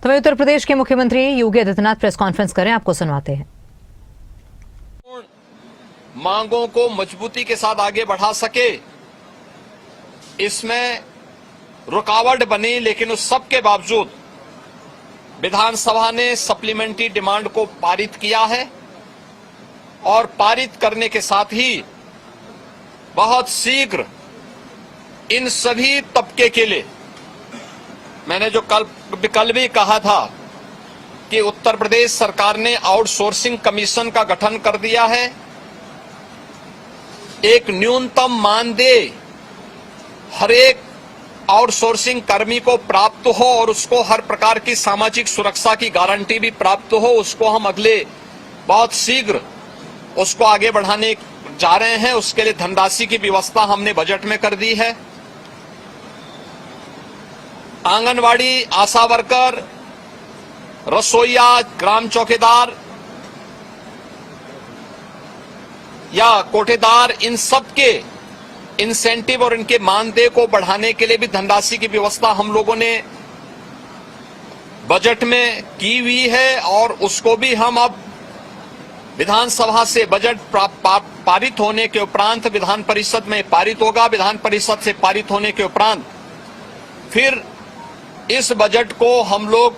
तो वहीं उत्तर प्रदेश के मुख्यमंत्री योगी आदित्यनाथ प्रेस कॉन्फ्रेंस करें, आपको सुनवाते हैं। मांगों को मजबूती के साथ आगे बढ़ा सके, इसमें रुकावट बनी, लेकिन उस सब के बावजूद विधानसभा ने सप्लीमेंट्री डिमांड को पारित किया है और पारित करने के साथ ही बहुत शीघ्र इन सभी तबके के लिए, मैंने जो कल भी कहा था कि उत्तर प्रदेश सरकार ने आउटसोर्सिंग कमीशन का गठन कर दिया है। एक न्यूनतम मानदेय हर एक आउटसोर्सिंग कर्मी को प्राप्त हो और उसको हर प्रकार की सामाजिक सुरक्षा की गारंटी भी प्राप्त हो, उसको हम अगले बहुत शीघ्र उसको आगे बढ़ाने जा रहे हैं। उसके लिए धनराशि की व्यवस्था हमने बजट में कर दी है। आंगनवाड़ी, आशा वर्कर, रसोईया, ग्राम चौकीदार या कोटेदार, इन सब के इंसेंटिव और इनके मानदेय को बढ़ाने के लिए भी धनराशि की व्यवस्था हम लोगों ने बजट में की हुई है और उसको भी हम अब विधानसभा से बजट पारित होने के उपरांत विधान परिषद में पारित होगा। विधान परिषद से पारित होने के उपरांत फिर इस बजट को हम लोग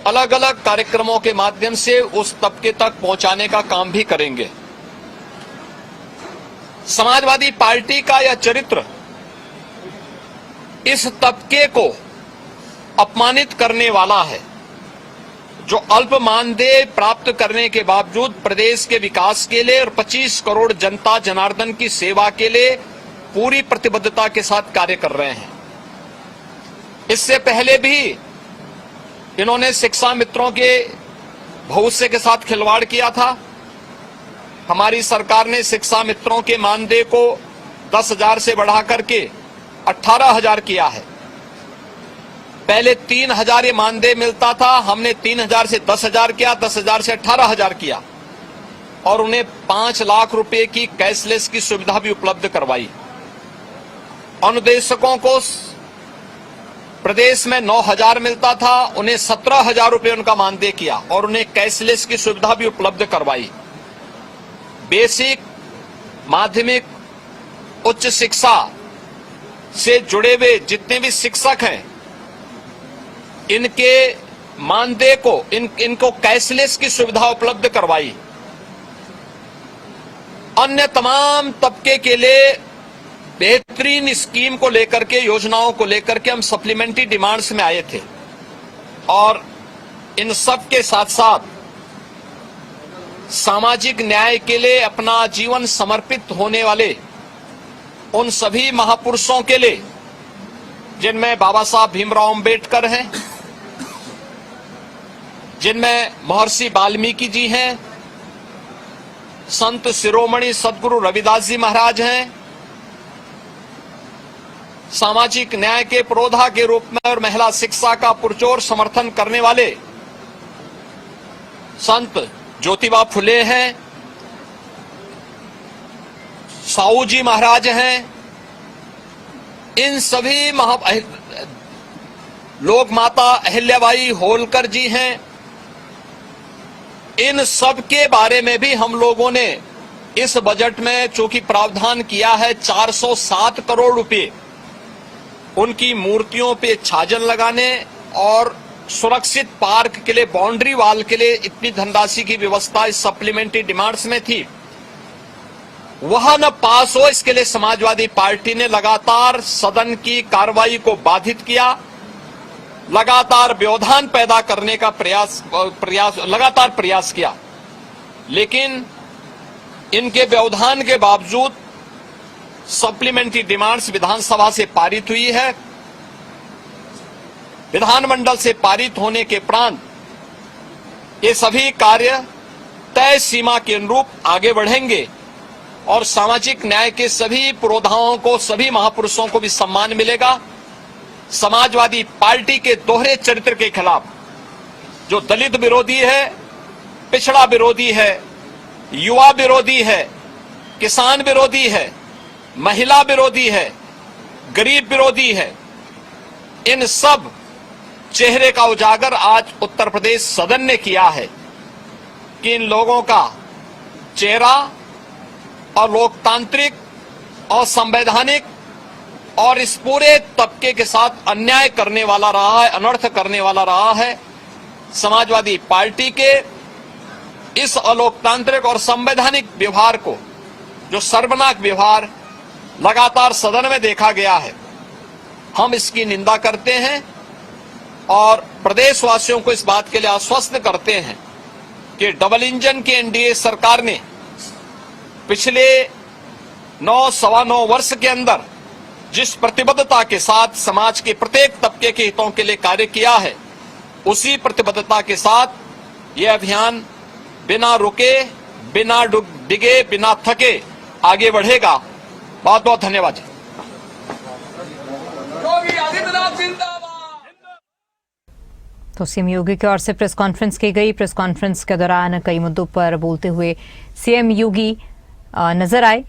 अलग अलग कार्यक्रमों के माध्यम से उस तबके तक पहुंचाने का काम भी करेंगे। समाजवादी पार्टी का यह चरित्र इस तबके को अपमानित करने वाला है, जो अल्प मानदेय प्राप्त करने के बावजूद प्रदेश के विकास के लिए और 25 करोड़ जनता जनार्दन की सेवा के लिए पूरी प्रतिबद्धता के साथ कार्य कर रहे हैं। इससे पहले भी इन्होंने शिक्षा मित्रों के भविष्य के साथ खिलवाड़ किया था। हमारी सरकार ने शिक्षा मित्रों के मानदेय को 10,000 से बढ़ा करके 18,000 किया है। पहले 3,000 ये मानदेय मिलता था, हमने 3,000 से 10,000 किया, 10,000 से 18,000 किया और उन्हें 5 लाख रुपए की कैशलेस की सुविधा भी उपलब्ध करवाई। अनुदेशकों को प्रदेश में 9,000 मिलता था, उन्हें 17,000 रुपए उनका मानदेय किया और उन्हें कैशलेस की सुविधा भी उपलब्ध करवाई। बेसिक, माध्यमिक, उच्च शिक्षा से जुड़े हुए जितने भी शिक्षक हैं, इनके मानदेय को इनको कैशलेस की सुविधा उपलब्ध करवाई। अन्य तमाम तबके के लिए बेहतरीन स्कीम को लेकर के, योजनाओं को लेकर के हम सप्लीमेंट्री डिमांड्स में आए थे और इन सब के साथ साथ सामाजिक न्याय के लिए अपना जीवन समर्पित होने वाले उन सभी महापुरुषों के लिए, जिनमें बाबा साहब भीमराव अंबेडकर हैं, जिनमें महर्षि वाल्मीकि जी हैं, संत शिरोमणि सदगुरु रविदास जी महाराज हैं, सामाजिक न्याय के पुरोधा के रूप में और महिला शिक्षा का पुरजोर समर्थन करने वाले संत ज्योतिबा फुले हैं, साहू जी महाराज हैं। इन सभी लोक माता अहिल्याबाई होलकर जी हैं। इन सब के बारे में भी हम लोगों ने इस बजट में चूंकि प्रावधान किया है 407 करोड़ रुपए उनकी मूर्तियों पे छाजन लगाने और सुरक्षित पार्क के लिए, बाउंड्री वाल के लिए इतनी धनराशि की व्यवस्था इस सप्लीमेंट्री डिमांड्स में थी, वह न पास हो, इसके लिए समाजवादी पार्टी ने लगातार सदन की कार्रवाई को बाधित किया, लगातार व्यवधान पैदा करने का लगातार प्रयास किया। लेकिन इनके व्यवधान के बावजूद सप्लीमेंट्री डिमांड्स विधानसभा से पारित हुई है। विधानमंडल से पारित होने के उपरांत ये सभी कार्य तय सीमा के अनुरूप आगे बढ़ेंगे और सामाजिक न्याय के सभी पुरोधाओं को, सभी महापुरुषों को भी सम्मान मिलेगा। समाजवादी पार्टी के दोहरे चरित्र के खिलाफ, जो दलित विरोधी है, पिछड़ा विरोधी है, युवा विरोधी है, किसान विरोधी है, महिला विरोधी है, गरीब विरोधी है, इन सब चेहरे का उजागर आज उत्तर प्रदेश सदन ने किया है कि इन लोगों का चेहरा और लोकतांत्रिक और संवैधानिक और इस पूरे तबके के साथ अन्याय करने वाला रहा है, अनर्थ करने वाला रहा है। समाजवादी पार्टी के इस अलोकतांत्रिक और संवैधानिक व्यवहार को, जो शर्मनाक व्यवहार लगातार सदन में देखा गया है, हम इसकी निंदा करते हैं और प्रदेशवासियों को इस बात के लिए आश्वस्त करते हैं कि डबल इंजन की एनडीए सरकार ने पिछले 9-9.25 वर्ष के अंदर जिस प्रतिबद्धता के साथ समाज के प्रत्येक तबके के हितों के लिए कार्य किया है, उसी प्रतिबद्धता के साथ यह अभियान बिना रुके, बिना डिगे, बिना थके आगे बढ़ेगा। बहुत बहुत धन्यवाद जी। योगी आदित्यनाथ जिंदाबाद। तो सीएम योगी की ओर से प्रेस कॉन्फ्रेंस की गई। प्रेस कॉन्फ्रेंस के दौरान कई मुद्दों पर बोलते हुए सीएम योगी नजर आए।